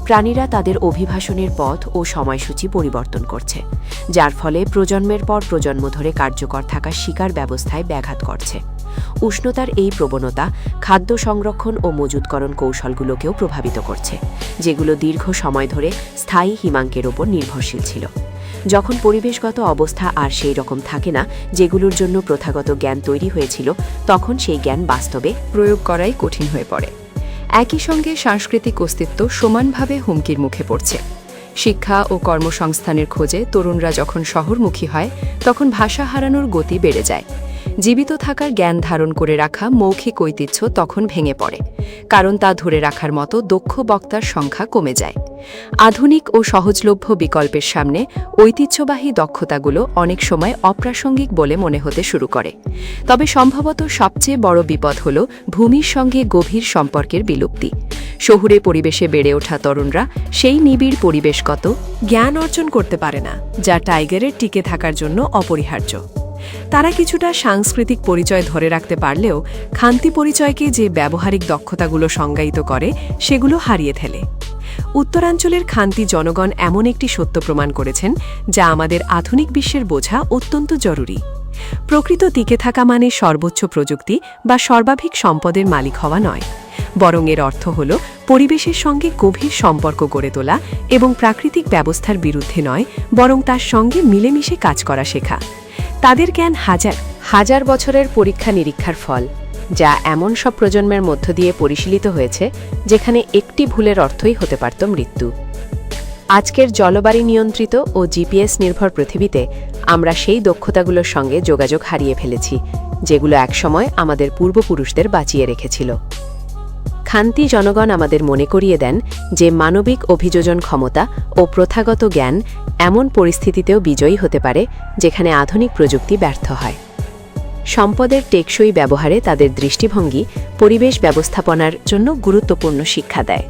S2: প্রাণীরা তাদের অভিবাসনের পথ ও সময়সূচি পরিবর্তন করছে, যার ফলে প্রজন্মের পর প্রজন্ম ধরে কার্যকর থাকা শিকার ব্যবস্থায় ব্যাঘাত করছে। উষ্ণতার এই প্রবণতা খাদ্য সংরক্ষণ ও মজুতকরণ কৌশলগুলোকেও প্রভাবিত করছে, যেগুলো দীর্ঘ সময় ধরে স্থায়ী হিমাঙ্কের ওপর নির্ভরশীল ছিল। যখন পরিবেশগত অবস্থা আর সেই রকম থাকে না যেগুলোর জন্য প্রথাগত জ্ঞান তৈরি হয়েছিল, তখন সেই জ্ঞান বাস্তবে প্রয়োগ করাই কঠিন হয়ে পড়ে। একই সঙ্গে সাংস্কৃতিক অস্তিত্ব সমানভাবে হুমকির মুখে পড়ছে। শিক্ষা ও কর্মসংস্থানের খোঁজে তরুণরা যখন শহরমুখী হয়, তখন ভাষা হারানোর গতি বেড়ে যায়। জীবিত থাকার জ্ঞান ধারণ করে রাখা মৌখিক ঐতিহ্য তখন ভেঙে পড়ে, কারণ তা ধরে রাখার মতো দক্ষ বক্তার সংখ্যা কমে যায়। আধুনিক ও সহজলভ্য বিকল্পের সামনে ঐতিহ্যবাহী দক্ষতাগুলো অনেক সময় অপ্রাসঙ্গিক বলে মনে হতে শুরু করে। তবে সম্ভবত সবচেয়ে বড় বিপদ হল ভূমির সঙ্গে গভীর সম্পর্কের বিলুপ্তি। শহুরে পরিবেশে বেড়ে ওঠা তরুণরা সেই নিবিড় পরিবেশগত জ্ঞান অর্জন করতে পারে না, যা টাইগারের টিকে থাকার জন্য অপরিহার্য। তারা কিছুটা সাংস্কৃতিক পরিচয় ধরে রাখতে পারলেও খান্তি পরিচয়কে যে ব্যবহারিক দক্ষতাগুলো সংজ্ঞায়িত করে, সেগুলো হারিয়ে ফেলে। উত্তরাঞ্চলের খান্তি জনগণ এমন একটি সত্য প্রমাণ করেছেন যা আমাদের আধুনিক বিশ্বের বোঝা অত্যন্ত জরুরি। প্রকৃত টিকে থাকা মানে সর্বোচ্চ প্রযুক্তি বা সর্বাধিক সম্পদের মালিক হওয়া নয়, বরং এর অর্থ হল পরিবেশের সঙ্গে গভীর সম্পর্ক গড়ে তোলা এবং প্রাকৃতিক ব্যবস্থার বিরুদ্ধে নয়, বরং তার সঙ্গে মিলেমিশে কাজ করা শেখা। তাদের জ্ঞান হাজার হাজার বছরের পরীক্ষা নিরীক্ষার ফল, যা এমন সব প্রজন্মের মধ্য দিয়ে পরিশীলিত হয়েছে যেখানে একটি ভুলের অর্থই হতে পারত মৃত্যু। আজকের জলবায়ু নিয়ন্ত্রিত ও জিপিএস নির্ভর পৃথিবীতে আমরা সেই দক্ষতাগুলোর সঙ্গে যোগাযোগ হারিয়ে ফেলেছি যেগুলো একসময় আমাদের পূর্বপুরুষদের বাঁচিয়ে রেখেছিল। খান্তি জনগণ আমাদের মনে করিয়ে দেন যে মানবিক অভিযোজন ক্ষমতা ও প্রথাগত জ্ঞান এমন পরিস্থিতিতেও বিজয়ী হতে পারে যেখানে আধুনিক প্রযুক্তি ব্যর্থ হয়। সম্পদের টেকসই ব্যবহারে তাদের দৃষ্টিভঙ্গি পরিবেশ ব্যবস্থাপনার জন্য গুরুত্বপূর্ণ শিক্ষা দেয়।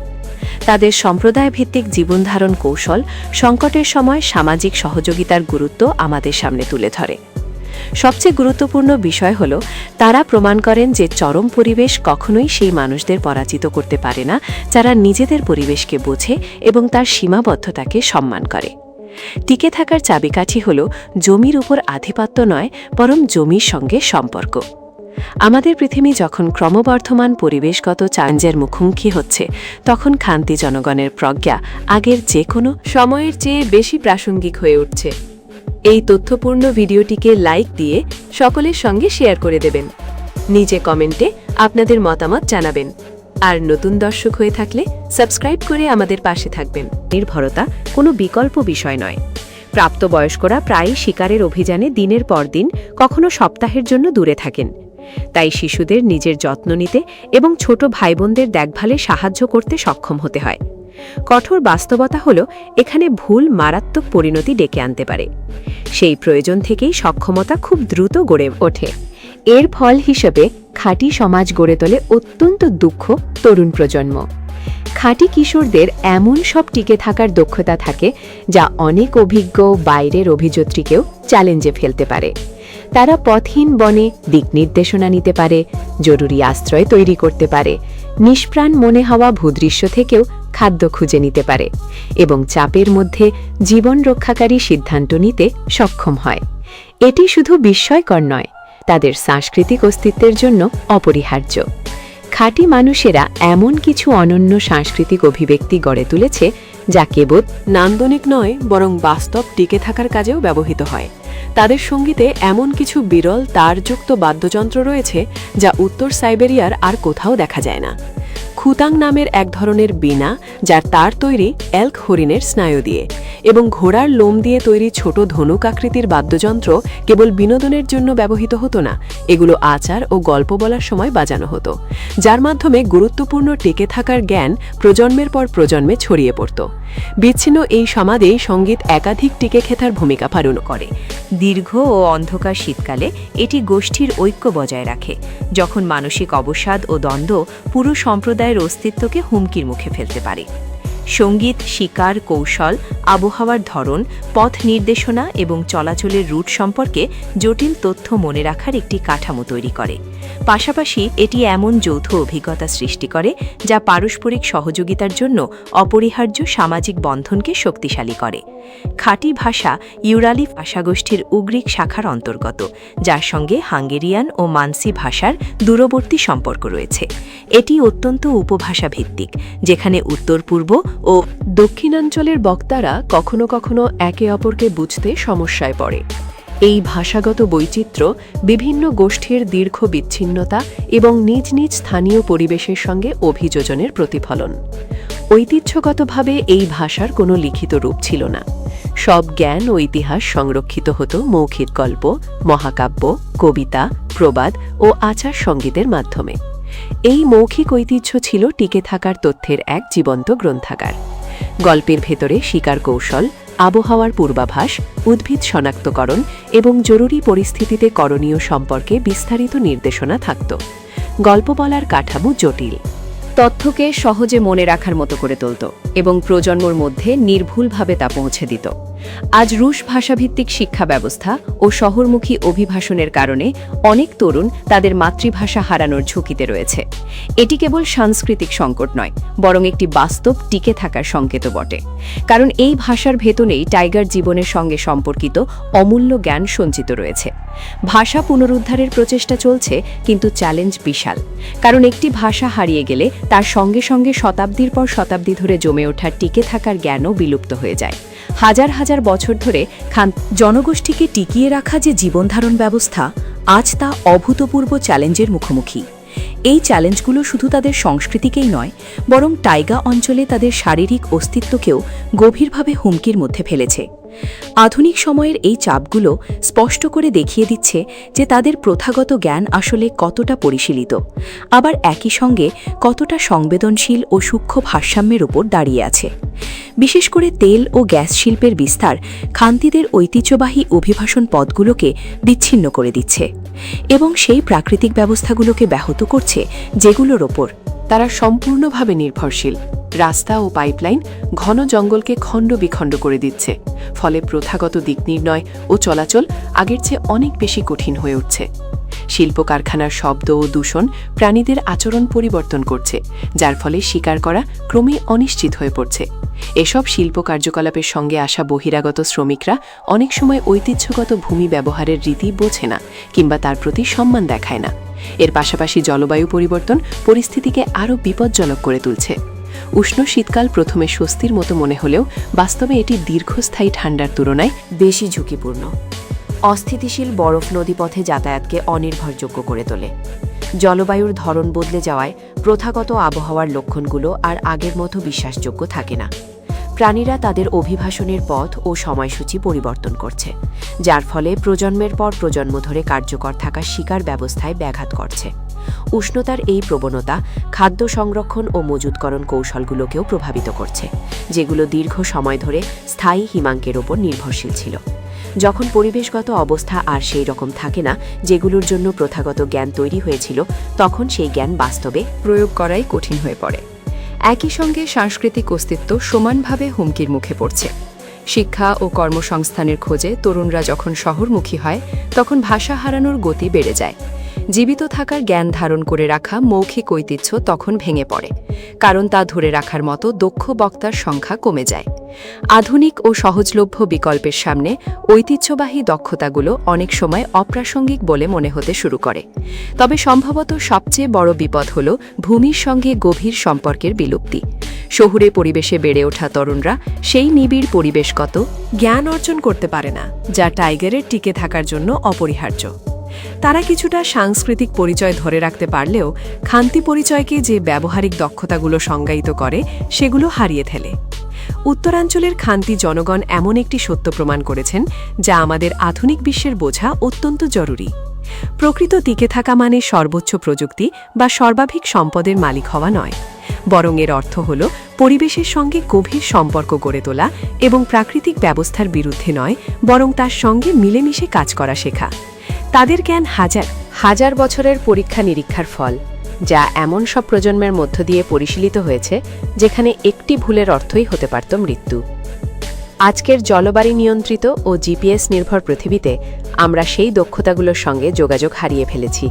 S2: তাদের সম্প্রদায়ভিত্তিক জীবনধারণ কৌশল সংকটের সময় সামাজিক সহযোগিতার গুরুত্ব আমাদের সামনে তুলে ধরে। সবচেয়ে গুরুত্বপূর্ণ বিষয় হল তারা প্রমাণ করেন যে চরম পরিবেশ কখনোই সেই মানুষদের পরাজিত করতে পারে না যারা নিজেদের পরিবেশকে বোঝে এবং তার সীমাবদ্ধতাকে সম্মান করে। টিকে থাকার চাবিকাঠি হল জমির উপর আধিপত্য নয়, বরং জমির সঙ্গে সম্পর্ক। আমাদের পৃথিবী যখন ক্রমবর্ধমান পরিবেশগত চ্যালেঞ্জের মুখোমুখি হচ্ছে, তখন খান্তি জনগণের প্রজ্ঞা আগের যে কোনো সময়ের চেয়ে বেশি প্রাসঙ্গিক হয়ে উঠছে। এই তথ্যপূর্ণ ভিডিওটিকে লাইক দিয়ে সকলের সঙ্গে শেয়ার করে দেবেন। নিচে কমেন্টে আপনাদের মতামত জানাবেন। আর নতুন দর্শক হয়ে থাকলে সাবস্ক্রাইব করে আমাদের পাশে থাকবেন।
S3: নির্ভরতা কোনো বিকল্প বিষয় নয়। প্রাপ্তবয়স্করা প্রায়ই শিকারের অভিযানে দিনের পর দিন, কখনো সপ্তাহের জন্য দূরে থাকেন। তাই শিশুদের নিজের যত্ন নিতে এবং ছোট ভাইবোনদের দেখভালে সাহায্য করতে সক্ষম হতে হয়। কঠোর বাস্তবতা হল এখানে ভুল মারাত্মক পরিণতি ডেকে আনতে পারে। সেই প্রয়োজন থেকেই সক্ষমতা খুব দ্রুত গড়ে ওঠে। এর ফল হিসেবে খাঁটি সমাজ গড়ে তোলে অত্যন্ত দুঃখ তরুণ প্রজন্ম। খাঁটি কিশোরদের এমন সব টিকে থাকার দক্ষতা থাকে যা অনেক অভিজ্ঞ বাইরের অভিযাত্রীকেও চ্যালেঞ্জে ফেলতে পারে। তারা পথহীন বনে দিক নির্দেশনা নিতে পারে, জরুরি আশ্রয় তৈরি করতে পারে, নিষ্প্রাণ মনে হওয়া ভূদৃশ্য থেকেও খাদ্য খুঁজে নিতে পারে এবং চাপের মধ্যে জীবন রক্ষাকারী সিদ্ধান্ত নিতে সক্ষম হয়। এটি শুধু বিস্ময়কর নয়, তাদের সাংস্কৃতিক অস্তিত্বের জন্য অপরিহার্য। খাঁটি মানুষেরা এমন কিছু অনন্য সাংস্কৃতিক অভিব্যক্তি গড়ে তুলেছে যা কেবল নান্দনিক নয়, বরং বাস্তব টিকে থাকার কাজেও ব্যবহৃত হয়। তাদের সঙ্গীতে এমন কিছু বিরল তারযুক্ত বাদ্যযন্ত্র রয়েছে যা উত্তর সাইবেরিয়ার আর কোথাও দেখা যায় না। খুতাং নামের এক ধরনের বীণা, যার তার তৈরি এল্ক হরিণের স্নায়ু দিয়ে, এবং ঘোড়ার লোম দিয়ে তৈরি ছোট ধনুক আকৃতির বাদ্যযন্ত্র কেবল বিনোদনের জন্য ব্যবহৃত হতো না, এগুলো আচার ও গল্প বলার সময় বাজানো হতো, যার মাধ্যমে গুরুত্বপূর্ণ টিকে থাকার জ্ঞান প্রজন্মের পর প্রজন্মে ছড়িয়ে পড়ত। বিচ্ছিন্ন এই সমাজেই সঙ্গীত একাধিক টিকে খেতার ভূমিকা পালন করে।
S2: দীর্ঘ ও অন্ধকার শীতকালে এটি গোষ্ঠীর ঐক্য বজায় রাখে, যখন মানসিক অবসাদ ও দ্বন্দ্ব পুরো সম্প্রদায়ের অস্তিত্বকে হুমকির মুখে ফেলতে পারে। সঙ্গীত শিকার কৌশল, আবহাওয়ার ধরন, পথ নির্দেশনা এবং চলাচলের রুট সম্পর্কে জটিল তথ্য মনে রাখার একটি কাঠামো তৈরি করে। পাশাপাশি এটি এমন যৌথ অভিজ্ঞতা সৃষ্টি করে যা পারস্পরিক সহযোগিতার জন্য অপরিহার্য সামাজিক বন্ধনকে শক্তিশালী করে। খাঁটি ভাষা ইউরালি ভাষাগোষ্ঠীর উগ্রিক শাখার অন্তর্গত, যার সঙ্গে হাঙ্গেরিয়ান ও মানসি ভাষার দূরবর্তী সম্পর্ক রয়েছে। এটি অত্যন্ত উপভাষা ভিত্তিক, যেখানে উত্তর পূর্ব ও
S1: দক্ষিণাঞ্চলের বক্তারা কখনো কখনো একে অপরকে বুঝতে সমস্যায় পড়ে। এই ভাষাগত বৈচিত্র্য বিভিন্ন গোষ্ঠীর দীর্ঘ বিচ্ছিন্নতা এবং নিজ নিজ স্থানীয় পরিবেশের সঙ্গে অভিযোজনের প্রতিফলন। ঐতিহ্যগতভাবে এই ভাষার কোনো লিখিত রূপ ছিল না। সব জ্ঞান ও ইতিহাস সংরক্ষিত হতো মৌখিক গল্প, মহাকাব্য, কবিতা, প্রবাদ ও আচার সঙ্গীতের মাধ্যমে। এই মৌখিক ঐতিহ্য ছিল টিকে থাকার তথ্যের এক জীবন্ত গ্রন্থাগার। গল্পের ভেতরে শিকার কৌশল, আবহাওয়ার পূর্বাভাস, উদ্ভিদ শনাক্তকরণ এবং জরুরি পরিস্থিতিতে করণীয় সম্পর্কে বিস্তারিত নির্দেশনা থাকত। গল্প বলার কাঠামো জটিল,
S2: তথ্যকে সহজে মনে রাখার মতো করে তুলত এবং প্রজন্মর মধ্যে নির্ভুলভাবে তা পৌঁছে দিত। আজ রুশ ভাষাভিত্তিক শিক্ষা ব্যবস্থা ও শহরমুখী অভিভাষণের কারণে অনেক তরুণ তাদের মাতৃভাষা হারানোর ঝুঁকিতে রয়েছে। এটি কেবল সাংস্কৃতিক সংকট নয়, বরং একটি বাস্তব টিকে থাকার সংকেতও বটে। কারণ এই ভাষার ভেতরেই টাইগার জীবনের সঙ্গে সম্পর্কিত অমূল্য জ্ঞান সঞ্চিত রয়েছে। ভাষা পুনরুদ্ধারের প্রচেষ্টা চলছে, কিন্তু চ্যালেঞ্জ বিশাল। কারণ একটি ভাষা হারিয়ে গেলে তার সঙ্গে সঙ্গে শতাব্দীর পর শতাব্দী ধরে জমে ওঠা টিকে থাকার জ্ঞানও বিলুপ্ত হয়ে যায়। হাজার হাজার বছর ধরে জনগোষ্ঠীকে টিকিয়ে রাখা যে জীবনধারণ ব্যবস্থা, আজ তা অভূতপূর্ব চ্যালেঞ্জের মুখোমুখি।
S4: এই চ্যালেঞ্জগুলো শুধু তাদের সংস্কৃতিকেই নয়, বরং টাইগা অঞ্চলে তাদের শারীরিক অস্তিত্বকেও গভীরভাবে হুমকির মধ্যে ফেলেছে। আধুনিক সময়ের এই চাপগুলো স্পষ্ট করে দেখিয়ে দিচ্ছে যে তাদের প্রথাগত জ্ঞান আসলে কতটা পরিশীলিত, আবার একই সঙ্গে কতটা সংবেদনশীল ও সূক্ষ্ম ভারসাম্যের উপর দাঁড়িয়ে আছে। বিশেষ করে তেল ও গ্যাস শিল্পের বিস্তার খান্তিদের ঐতিহ্যবাহী অভিবাসন পথগুলোকে বিচ্ছিন্ন করে দিচ্ছে এবং সেই প্রাকৃতিক ব্যবস্থাগুলোকে ব্যাহত করছে যেগুলোর ওপর
S1: তারা সম্পূর্ণভাবে নির্ভরশীল। রাস্তা ও পাইপলাইন ঘন জঙ্গলকে খণ্ড বিখণ্ড করে দিচ্ছে, ফলে প্রথাগত দিক নির্ণয় ও চলাচল আগের চেয়ে অনেক বেশি কঠিন হয়ে উঠছে। শিল্প কারখানার শব্দ ও দূষণ প্রাণীদের আচরণ পরিবর্তন করছে, যার ফলে শিকার করা ক্রমেই অনিশ্চিত হয়ে পড়ছে। এসব শিল্প কার্যকলাপের সঙ্গে আসা বহিরাগত শ্রমিকরা অনেক সময় ঐতিহ্যগত ভূমি ব্যবহারের রীতি বোঝে না কিংবা তার প্রতি সম্মান দেখায় না। এর পাশাপাশি জলবায়ু পরিবর্তন পরিস্থিতিকে আরও বিপজ্জনক করে তুলছে। উষ্ণ শীতকাল প্রথমে স্বস্তির মতো মনে হলেও বাস্তবে এটি দীর্ঘস্থায়ী ঠান্ডার তুলনায়
S2: বেশি ঝুঁকিপূর্ণ। অস্থিতিশীল বরফ নদীপথে যাতায়াতকে অনির্ভরযোগ্য করে তোলে। জলবায়ুর ধরন বদলে যাওয়ায় প্রথাগত আবহাওয়ার লক্ষণগুলো আর আগের মতো বিশ্বাসযোগ্য থাকে না। প্রাণীরা তাদের অভিবাসনের পথ ও সময়সূচি পরিবর্তন করছে, যার ফলে প্রজন্মের পর প্রজন্ম ধরে কার্যকর থাকা শিকার ব্যবস্থায় ব্যাঘাত করছে। উষ্ণতার এই প্রবণতা খাদ্য সংরক্ষণ ও মজুতকরণ কৌশলগুলোকেও প্রভাবিত করছে, যেগুলো দীর্ঘ সময় ধরে স্থায়ী হিমাঙ্কের ওপর নির্ভরশীল ছিল। যখন পরিবেশগত অবস্থা আর সেই রকম থাকে না যেগুলোর জন্য প্রথাগত জ্ঞান তৈরি হয়েছিল, তখন সেই জ্ঞান বাস্তবে
S1: প্রয়োগ করাই কঠিন হয়ে পড়ে। একই সঙ্গে সাংস্কৃতিক অস্তিত্ব সমানভাবে হুমকির মুখে পড়ছে। শিক্ষা ও কর্মসংস্থানের খোঁজে তরুণরা যখন শহরমুখী হয়, তখন ভাষা হারানোর গতি বেড়ে যায়। জীবিত থাকার জ্ঞান ধারণ করে রাখা মৌখিক ঐতিহ্য তখন ভেঙে পড়ে, কারণ তা ধরে রাখার মতো দক্ষ বক্তার সংখ্যা কমে যায়। আধুনিক ও সহজলভ্য বিকল্পের সামনে ঐতিহ্যবাহী দক্ষতাগুলো অনেক সময় অপ্রাসঙ্গিক বলে মনে হতে শুরু করে। তবে সম্ভবত সবচেয়ে বড় বিপদ হল ভূমির সঙ্গে গভীর সম্পর্কের বিলুপ্তি। শহুরে পরিবেশে বেড়ে ওঠা তরুণরা সেই নিবিড় পরিবেশগত জ্ঞান অর্জন করতে পারে না, যা টাইগারের টিকে থাকার জন্য অপরিহার্য। তারা কিছুটা সাংস্কৃতিক পরিচয় ধরে রাখতে পারলেও খান্তি পরিচয়কে যে ব্যবহারিক দক্ষতাগুলো সংজ্ঞায়িত করে সেগুলো হারিয়ে ফেলে। উত্তরাঞ্চলের খান্তি জনগণ এমন একটি সত্য প্রমাণ করেছেন যা আমাদের আধুনিক বিশ্বের বোঝা অত্যন্ত জরুরি। প্রকৃত টিকে থাকা মানে সর্বোচ্চ প্রযুক্তি বা সর্বাধিক সম্পদের মালিক হওয়া নয়, বরং এর অর্থ হল পরিবেশের সঙ্গে গভীর সম্পর্ক গড়ে তোলা এবং প্রাকৃতিক ব্যবস্থার বিরুদ্ধে নয়, বরং তার সঙ্গে মিলেমিশে কাজ করা শেখা। তাদের জ্ঞান হাজার
S3: হাজার বছরের পরীক্ষা নিরীক্ষার ফল, যা এমন সব প্রজন্মের মধ্য দিয়ে পরিশীলিত হয়েছে যেখানে একটি ভুলের অর্থই হতে পারত মৃত্যু। আজকের জলবায়ু নিয়ন্ত্রিত ও জিপিএস নির্ভর পৃথিবীতে আমরা সেই দক্ষতাগুলোর সঙ্গে যোগাযোগ হারিয়ে ফেলেছি,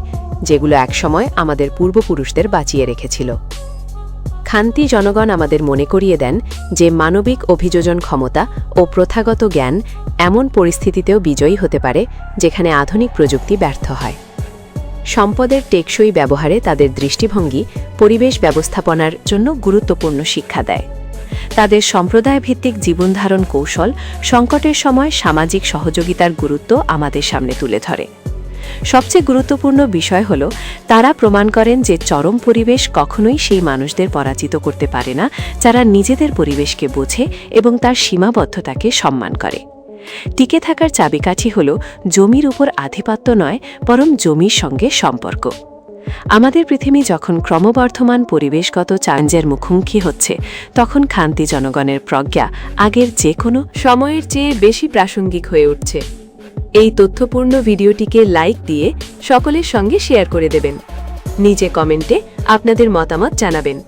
S3: যেগুলো একসময় আমাদের পূর্বপুরুষদের বাঁচিয়ে রেখেছিল। খান্তি জনগণ আমাদের মনে করিয়ে দেন যে মানবিক অভিযোজন ক্ষমতা ও প্রথাগত জ্ঞান এমন পরিস্থিতিতেও বিজয়ী হতে পারে যেখানে আধুনিক প্রযুক্তি ব্যর্থ হয়। সম্পদের টেকসই ব্যবহারে তাদের দৃষ্টিভঙ্গি পরিবেশ ব্যবস্থাপনার জন্য গুরুত্বপূর্ণ শিক্ষা দেয়। তাদের সম্প্রদায়ভিত্তিক জীবনধারণ কৌশল সংকটের সময় সামাজিক সহযোগিতার গুরুত্ব আমাদের সামনে তুলে ধরে। সবচেয়ে গুরুত্বপূর্ণ বিষয় হল তারা প্রমাণ করেন যে চরম পরিবেশ কখনোই সেই মানুষদের পরাজিত করতে পারে না যারা নিজেদের পরিবেশকে বোঝে এবং তার সীমাবদ্ধতাকে সম্মান করে। টিকে থাকার চাবিকাঠি হল জমির উপর আধিপত্য নয়, বরং জমির সঙ্গে সম্পর্ক। আমাদের পৃথিবী যখন ক্রমবর্ধমান পরিবেশগত চ্যালেঞ্জের মুখোমুখি হচ্ছে, তখন খান্তি জনগণের প্রজ্ঞা আগের যে কোনো সময়ের চেয়ে বেশি প্রাসঙ্গিক হয়ে উঠছে। এই তথ্যপূর্ণ ভিডিওটিকে লাইক দিয়ে সকলের সঙ্গে শেয়ার করে দেবেন। নিচে কমেন্টে আপনাদের মতামত জানাবেন।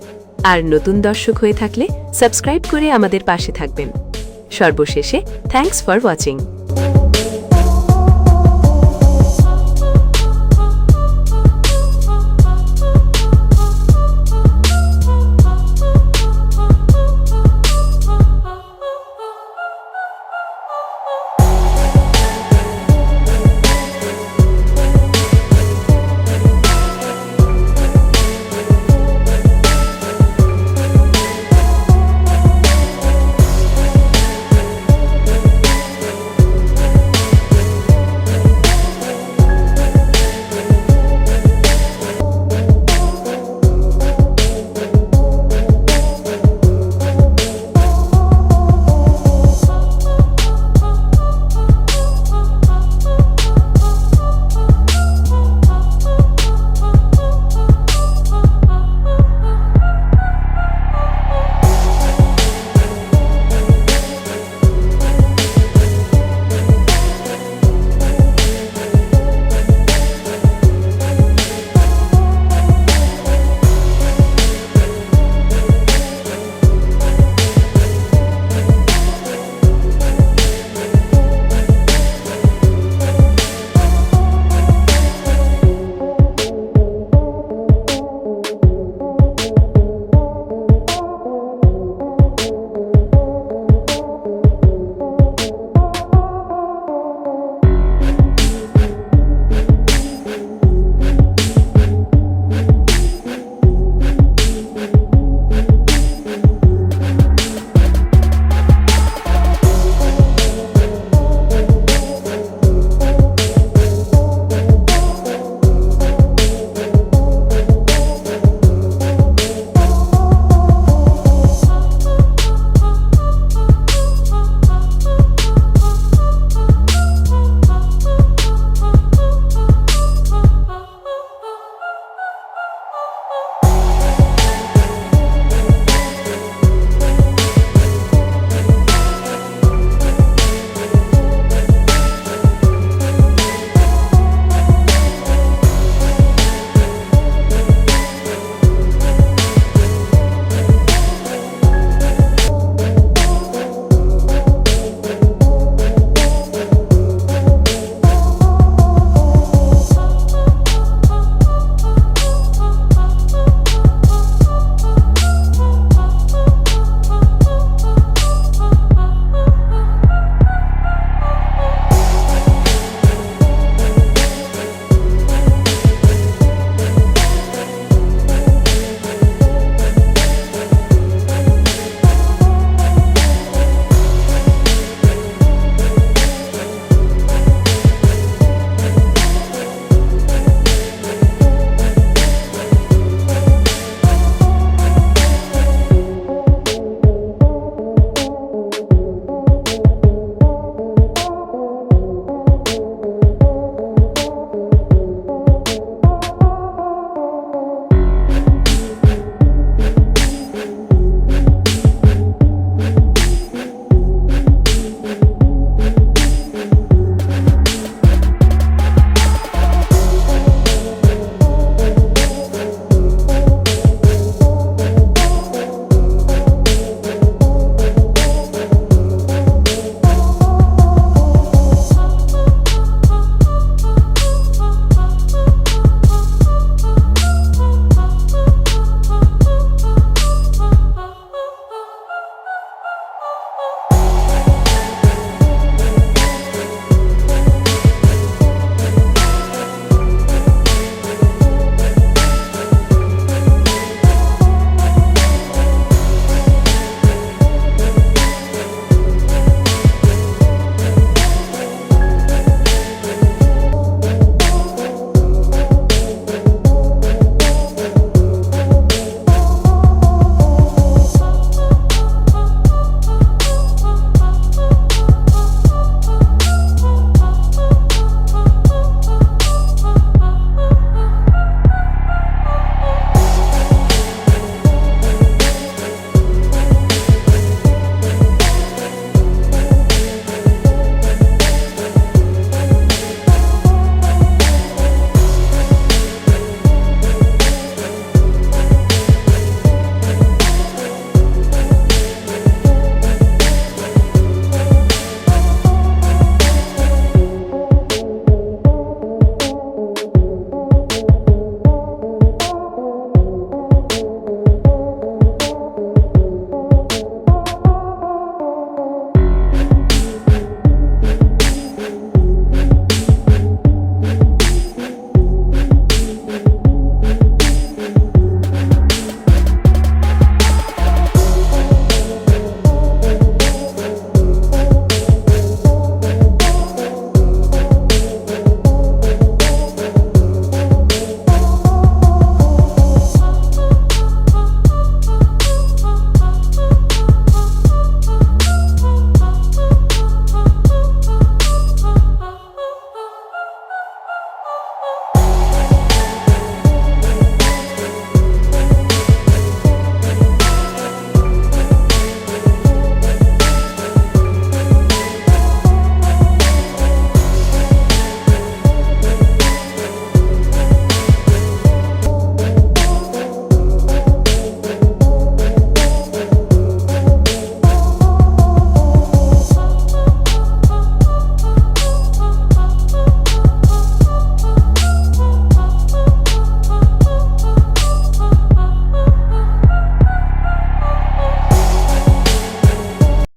S3: আর নতুন দর্শক হয়ে থাকলে সাবস্ক্রাইব করে আমাদের পাশে থাকবেন। সর্বশেষে থ্যাঙ্কস ফর ওয়াচিং।